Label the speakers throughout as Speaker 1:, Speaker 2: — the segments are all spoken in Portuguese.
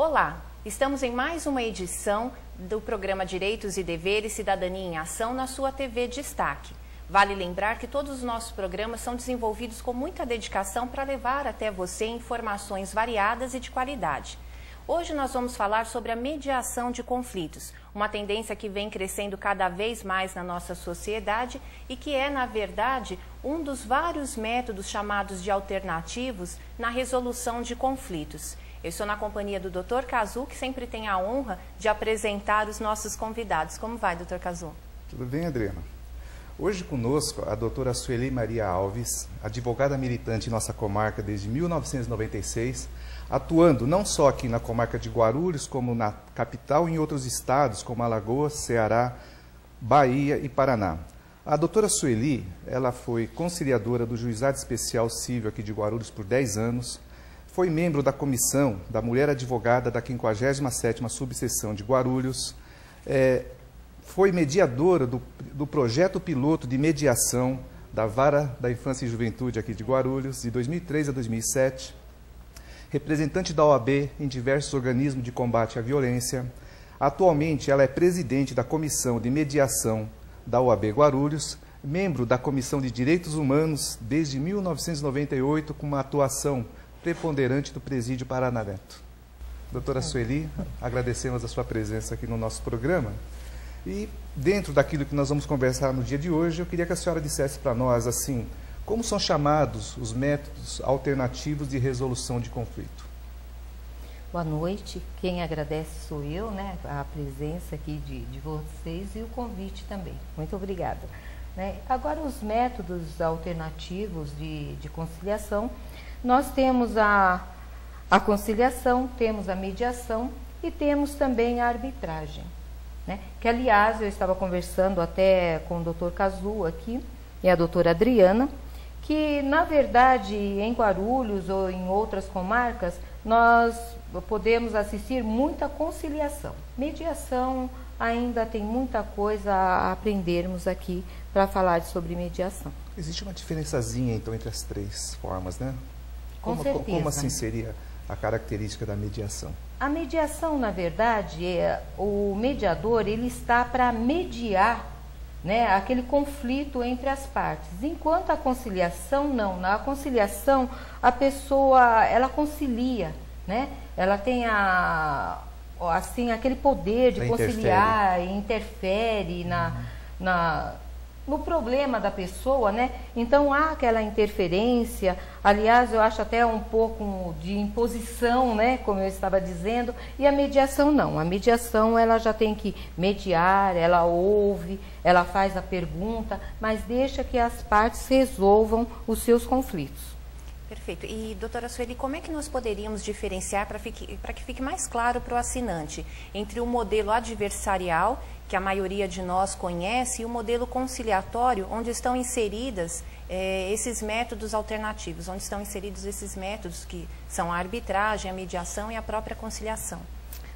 Speaker 1: Olá, estamos em mais uma edição do programa Direitos e Deveres Cidadania em Ação na sua TV Destaque. Vale lembrar que todos os nossos programas são desenvolvidos com muita dedicação para levar até você informações variadas e de qualidade. Hoje nós vamos falar sobre a mediação de conflitos, uma tendência que vem crescendo cada vez mais na nossa sociedade e que é, na verdade, um dos vários métodos chamados de alternativos na resolução de conflitos. Eu estou na companhia do Dr. Cazu, que sempre tem a honra de apresentar os nossos convidados. Como vai, Dr. Cazu?
Speaker 2: Tudo bem, Adriana? Hoje conosco a doutora Sueli Maria Alves, advogada militante em nossa comarca desde 1996, atuando não só aqui na comarca de Guarulhos, como na capital e em outros estados, como Alagoas, Ceará, Bahia e Paraná. A doutora Sueli, ela foi conciliadora do Juizado Especial Civil aqui de Guarulhos por 10 anos, foi membro da comissão da Mulher Advogada da 57ª Subseção de Guarulhos, foi mediadora do projeto piloto de mediação da Vara da Infância e Juventude aqui de Guarulhos, de 2003 a 2007, representante da OAB em diversos organismos de combate à violência. Atualmente, ela é presidente da Comissão de Mediação da OAB Guarulhos, membro da Comissão de Direitos Humanos desde 1998, com uma atuação preponderante do Presídio Paraná Neto. Doutora Sueli, agradecemos a sua presença aqui no nosso programa. E dentro daquilo que nós vamos conversar no dia de hoje, eu queria que a senhora dissesse para nós, assim, como são chamados os métodos alternativos de resolução de conflito?
Speaker 3: Boa noite. Quem agradece sou eu, né? A presença aqui de vocês e o convite também. Muito obrigada. Agora, os métodos alternativos de conciliação, nós temos a conciliação, temos a mediação e temos também a arbitragem. Que, aliás, eu estava conversando até com o Dr. Cazu aqui e a doutora Adriana, que, na verdade, em Guarulhos ou em outras comarcas, nós podemos assistir muita conciliação. Mediação ainda tem muita coisa a aprendermos aqui para falar sobre mediação.
Speaker 2: Existe uma diferençazinha, então, entre as três formas, né?
Speaker 3: Com certeza.
Speaker 2: Como assim seria a característica da mediação?
Speaker 3: A mediação, na verdade, o mediador ele está para mediar, aquele conflito entre as partes. Enquanto a conciliação, não. Na conciliação, a pessoa, ela concilia, Ela tem aquele poder de conciliar, interfere no problema da pessoa, Então há aquela interferência, aliás, eu acho até um pouco de imposição, como eu estava dizendo, e a mediação não. A mediação, ela já tem que mediar, ela ouve, ela faz a pergunta, mas deixa que as partes resolvam os seus conflitos.
Speaker 1: Perfeito. E, doutora Sueli, como é que nós poderíamos diferenciar para que fique mais claro para o assinante entre o modelo adversarial, que a maioria de nós conhece, e o modelo conciliatório, onde estão inseridas esses métodos alternativos, onde estão inseridos esses métodos que são a arbitragem, a mediação e a própria conciliação?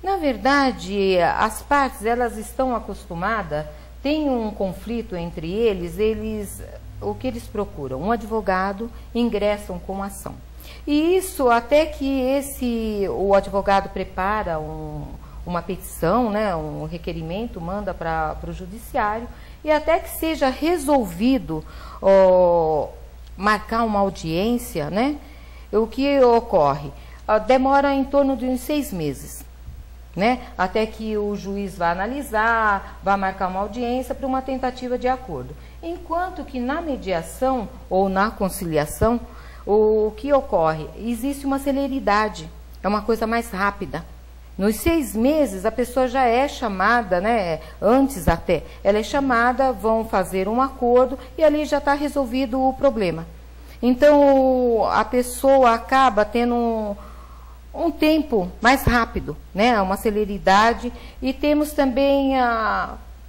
Speaker 3: Na verdade, as partes, elas estão acostumadas, tem um conflito entre eles, o que eles procuram? Um advogado, ingressam com ação. E isso até que o advogado prepara uma petição, um requerimento, manda para o judiciário, e até que seja resolvido marcar uma audiência, o que ocorre? Demora em torno de uns 6 meses. Até que o juiz vá analisar, vá marcar uma audiência para uma tentativa de acordo. Enquanto que na mediação ou na conciliação, o que ocorre? Existe uma celeridade, é uma coisa mais rápida. Nos 6 meses, a pessoa já é chamada, antes até, ela é chamada, vão fazer um acordo e ali já está resolvido o problema. Então, a pessoa acaba tendo um tempo mais rápido, uma celeridade, e temos também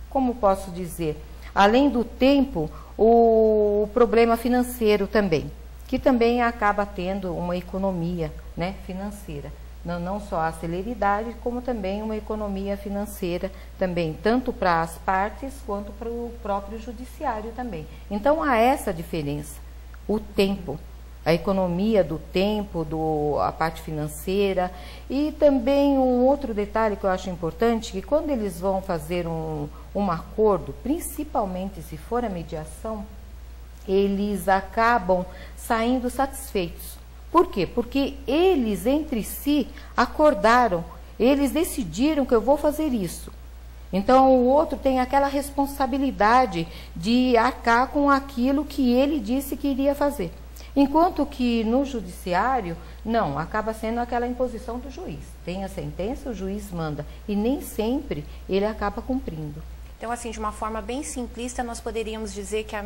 Speaker 3: como posso dizer, além do tempo, o problema financeiro também, que também acaba tendo uma economia financeira. Não só a celeridade, como também uma economia financeira também, tanto para as partes quanto para o próprio judiciário também. Então há essa diferença, o tempo. A economia do tempo, a parte financeira. E também um outro detalhe que eu acho importante, que quando eles vão fazer um acordo, principalmente se for a mediação, eles acabam saindo satisfeitos. Por quê? Porque eles entre si acordaram, eles decidiram que eu vou fazer isso. Então o outro tem aquela responsabilidade de arcar com aquilo que ele disse que iria fazer. Enquanto que no judiciário, não, acaba sendo aquela imposição do juiz. Tem a sentença, o juiz manda. E nem sempre ele acaba cumprindo.
Speaker 1: Então, assim, de uma forma bem simplista, nós poderíamos dizer que a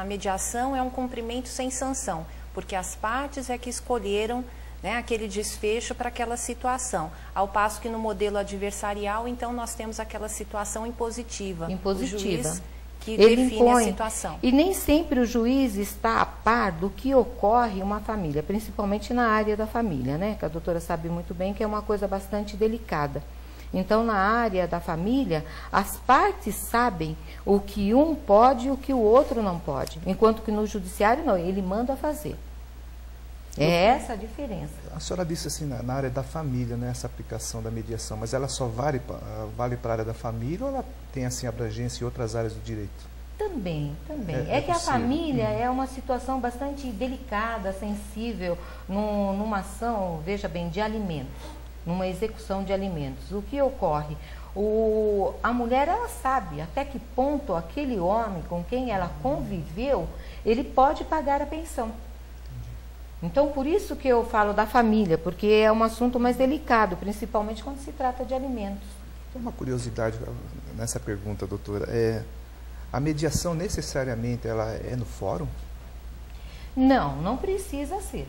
Speaker 1: mediação é um cumprimento sem sanção, porque as partes é que escolheram, né, aquele desfecho para aquela situação. Ao passo que no modelo adversarial, então, nós temos aquela situação impositiva.
Speaker 3: Impositiva.
Speaker 1: O juiz que
Speaker 3: ele
Speaker 1: define
Speaker 3: impõe,
Speaker 1: a situação.
Speaker 3: E nem sempre o juiz está a par do que ocorre em uma família, principalmente na área da família, né? Que a doutora sabe muito bem que é uma coisa bastante delicada. Então, na área da família, as partes sabem o que um pode e o que o outro não pode. Enquanto que no judiciário, não, ele manda fazer. É essa a diferença.
Speaker 2: A senhora disse assim, na área da família, né, essa aplicação da mediação, mas ela só vale para a área da família ou ela tem assim abrangência em outras áreas do direito?
Speaker 3: Também. É que a família é uma situação bastante delicada, sensível, numa ação, veja bem, de alimentos, numa execução de alimentos. O que ocorre? A mulher, ela sabe até que ponto aquele homem com quem ela conviveu, ele pode pagar a pensão. Então, por isso que eu falo da família, porque é um assunto mais delicado, principalmente quando se trata de alimentos.
Speaker 2: Tem uma curiosidade nessa pergunta, doutora. A mediação necessariamente ela é no fórum?
Speaker 3: Não precisa ser.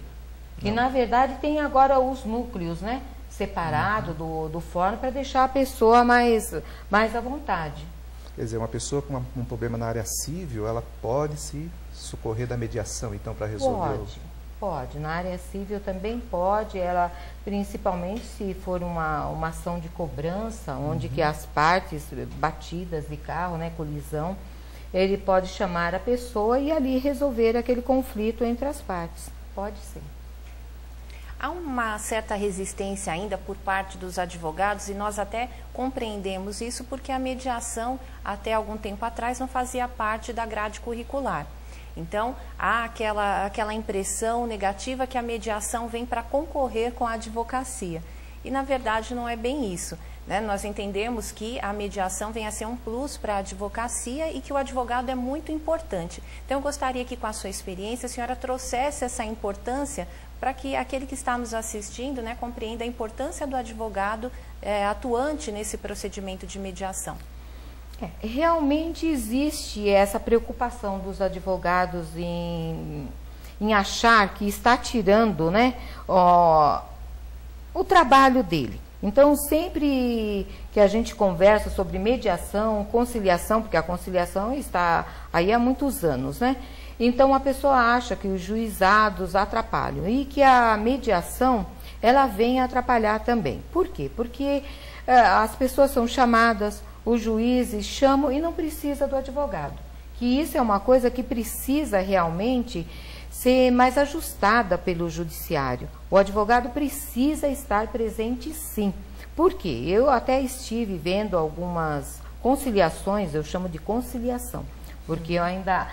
Speaker 3: E na verdade tem agora os núcleos, né? Separado do fórum para deixar a pessoa mais à vontade.
Speaker 2: Quer dizer, uma pessoa com um problema na área civil, ela pode se socorrer da mediação, então, para resolver?
Speaker 3: Pode. Na área civil também pode, ela, principalmente se for uma ação de cobrança, onde que as partes, batidas de carro, né, colisão, ele pode chamar a pessoa e ali resolver aquele conflito entre as partes. Pode ser.
Speaker 1: Há uma certa resistência ainda por parte dos advogados e nós até compreendemos isso porque a mediação, até algum tempo atrás, não fazia parte da grade curricular. Então, há aquela impressão negativa que a mediação vem para concorrer com a advocacia. E, na verdade, não é bem isso, né? Nós entendemos que a mediação vem a ser um plus para a advocacia e que o advogado é muito importante. Então, eu gostaria que, com a sua experiência, a senhora trouxesse essa importância para que aquele que está nos assistindo, né, compreenda a importância do advogado atuante nesse procedimento de mediação.
Speaker 3: Realmente existe essa preocupação dos advogados em achar que está tirando, né, o trabalho dele. Então, sempre que a gente conversa sobre mediação, conciliação, porque a conciliação está aí há muitos anos, né? Então, a pessoa acha que os juizados atrapalham e que a mediação, ela vem atrapalhar também. Por quê? Porque as pessoas são chamadas, os juízes chamam e não precisa do advogado. Que isso é uma coisa que precisa realmente ser mais ajustada pelo judiciário. O advogado precisa estar presente, sim. Por quê? Eu até estive vendo algumas conciliações, eu chamo de conciliação, porque eu ainda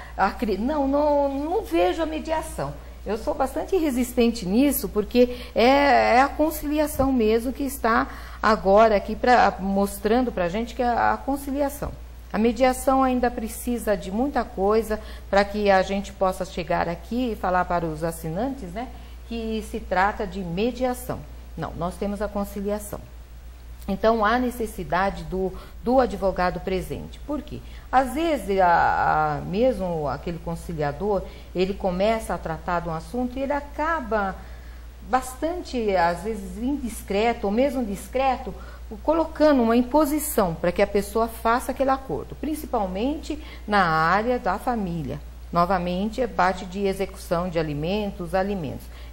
Speaker 3: não vejo a mediação. Eu sou bastante resistente nisso, porque é a conciliação mesmo que está agora aqui mostrando para a gente que é a conciliação. A mediação ainda precisa de muita coisa para que a gente possa chegar aqui e falar para os assinantes, né, que se trata de mediação. Não, nós temos a conciliação. Então, há necessidade do advogado presente. Por quê? Às vezes, mesmo aquele conciliador, ele começa a tratar de um assunto e ele acaba bastante, às vezes, indiscreto ou mesmo discreto, colocando uma imposição para que a pessoa faça aquele acordo, principalmente na área da família. Novamente, é parte de execução de alimentos.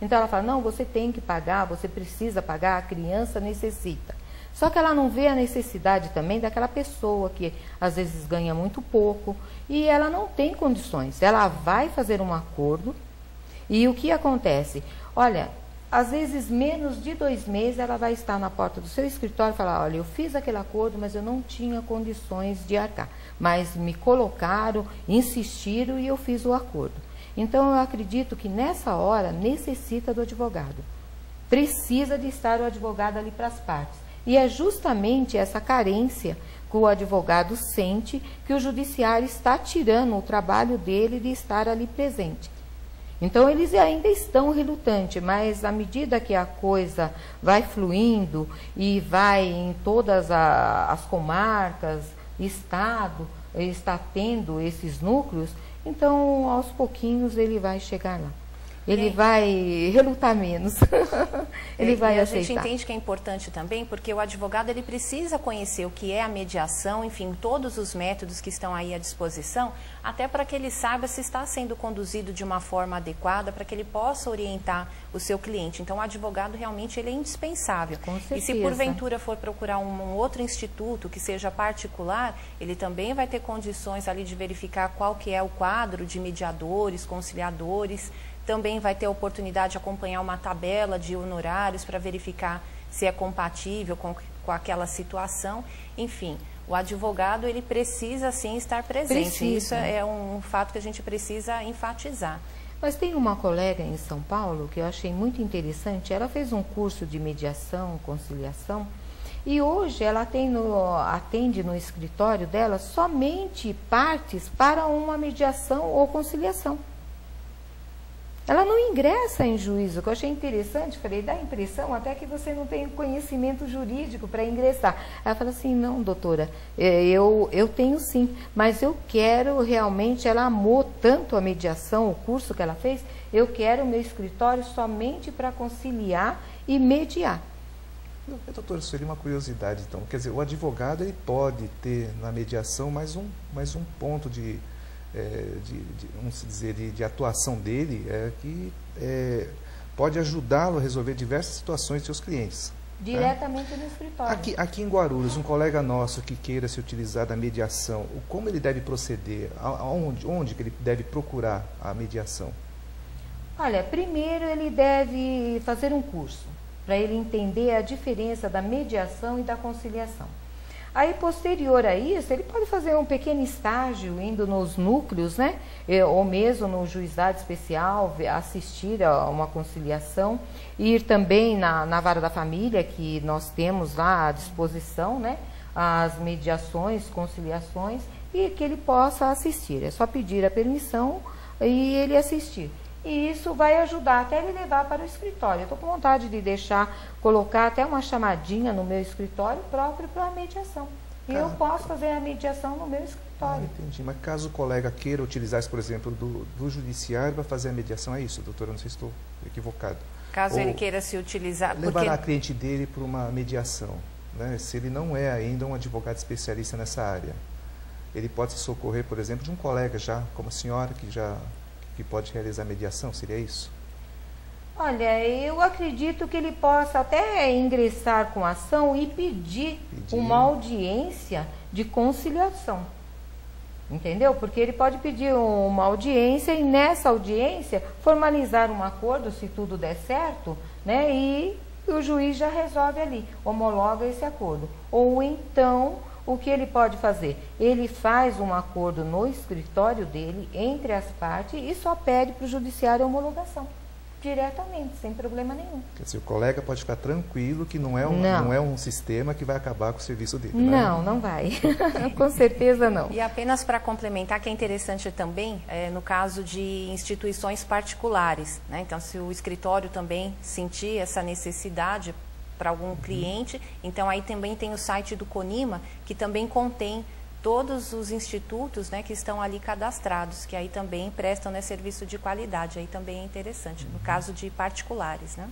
Speaker 3: Então, ela fala, não, você tem que pagar, você precisa pagar, a criança necessita. Só que ela não vê a necessidade também daquela pessoa que às vezes ganha muito pouco e ela não tem condições. Ela vai fazer um acordo E o que acontece? Olha, às vezes menos de 2 meses ela vai estar na porta do seu escritório e falar, olha, eu fiz aquele acordo, mas eu não tinha condições de arcar. Mas me colocaram, insistiram e eu fiz o acordo. Então eu acredito que nessa hora necessita do advogado. Precisa de estar o advogado ali para as partes. E é justamente essa carência que o advogado sente que o judiciário está tirando o trabalho dele de estar ali presente. Então, eles ainda estão relutantes, mas à medida que a coisa vai fluindo e vai em todas as comarcas, estado, está tendo esses núcleos, então, aos pouquinhos, ele vai chegar lá. Ele vai relutar menos. Ele vai aceitar.
Speaker 1: A gente entende que é importante também, porque o advogado ele precisa conhecer o que é a mediação, enfim, todos os métodos que estão aí à disposição, até para que ele saiba se está sendo conduzido de uma forma adequada, para que ele possa orientar o seu cliente. Então, o advogado realmente ele é indispensável.
Speaker 3: Com certeza.
Speaker 1: E se porventura for procurar um outro instituto que seja particular, ele também vai ter condições ali de verificar qual que é o quadro de mediadores, conciliadores. Também vai ter a oportunidade de acompanhar uma tabela de honorários para verificar se é compatível com aquela situação. Enfim, o advogado ele precisa sim estar presente.
Speaker 3: Precisa.
Speaker 1: Isso é um fato que a gente precisa enfatizar.
Speaker 3: Mas tem uma colega em São Paulo que eu achei muito interessante. Ela fez um curso de mediação, conciliação, e hoje ela atende no escritório dela somente partes para uma mediação ou conciliação. Ela não ingressa em juízo, que eu achei interessante, falei, dá a impressão até que você não tem conhecimento jurídico para ingressar. Ela falou assim, não, doutora, eu tenho sim, mas eu quero realmente, ela amou tanto a mediação, o curso que ela fez, eu quero o meu escritório somente para conciliar e mediar.
Speaker 2: Doutora, isso seria uma curiosidade, então. Quer dizer, o advogado ele pode ter na mediação mais um ponto de vamos dizer, de atuação dele, que pode ajudá-lo a resolver diversas situações de seus clientes.
Speaker 3: Diretamente no escritório.
Speaker 2: Aqui em Guarulhos, um colega nosso que queira se utilizar da mediação, como ele deve proceder? Onde que ele deve procurar a mediação?
Speaker 3: Olha, primeiro ele deve fazer um curso, para ele entender a diferença da mediação e da conciliação. Aí, posterior a isso, ele pode fazer um pequeno estágio indo nos núcleos, né? Ou mesmo no juizado especial, assistir a uma conciliação, ir também na vara da família, que nós temos lá à disposição, né? As mediações, conciliações, e que ele possa assistir. É só pedir a permissão e ele assistir. E isso vai ajudar até ele levar para o escritório. Eu estou com vontade de colocar até uma chamadinha no meu escritório próprio para a mediação. E eu posso fazer a mediação no meu escritório.
Speaker 2: Entendi. Mas caso o colega queira utilizar isso, por exemplo, do judiciário para fazer a mediação, é isso, doutora? Não sei se estou equivocado.
Speaker 1: Caso ele queira se utilizar...
Speaker 2: Levar a cliente dele para uma mediação, né? Se ele não é ainda um advogado especialista nessa área. Ele pode se socorrer, por exemplo, de um colega já, como a senhora, que pode realizar mediação, seria isso?
Speaker 3: Olha, eu acredito que ele possa até ingressar com ação e pedir uma audiência de conciliação. Entendeu? Porque ele pode pedir uma audiência e nessa audiência formalizar um acordo, se tudo der certo, né? E o juiz já resolve ali, homologa esse acordo. Ou então... o que ele pode fazer? Ele faz um acordo no escritório dele, entre as partes, e só pede para o judiciário a homologação, diretamente, sem problema nenhum.
Speaker 2: Quer dizer, o colega pode ficar tranquilo que não é um sistema que vai acabar com o serviço dele,
Speaker 3: né? Não vai. Com certeza não.
Speaker 1: E apenas para complementar, que é interessante também, no caso de instituições particulares, né? Então, se o escritório também sentir essa necessidade para algum cliente, então aí também tem o site do CONIMA, que também contém todos os institutos, né, que estão ali cadastrados, que aí também prestam, né, serviço de qualidade, aí também é interessante, no caso de particulares, né?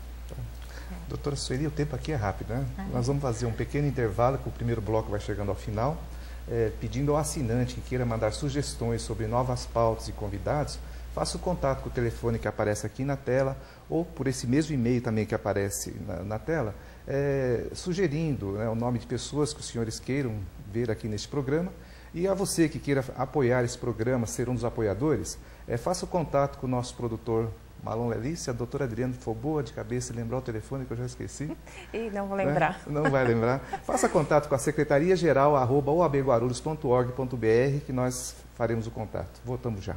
Speaker 2: Doutora Sueli, o tempo aqui é rápido, né? Nós vamos fazer um pequeno intervalo, que o primeiro bloco vai chegando ao final, pedindo ao assinante que queira mandar sugestões sobre novas pautas e convidados, faça o contato com o telefone que aparece aqui na tela, ou por esse mesmo e-mail também que aparece na tela, sugerindo, né, o nome de pessoas que os senhores queiram ver aqui neste programa. E a você que queira apoiar esse programa, ser um dos apoiadores, faça o contato com o nosso produtor Malon Lelice, a doutora Adriana for boa de cabeça e lembrar o telefone que eu já esqueci.
Speaker 1: E não vou lembrar.
Speaker 2: Não vai lembrar. Faça contato com a secretariageral@oabguarulhos.org.br que nós faremos o contato. Voltamos já.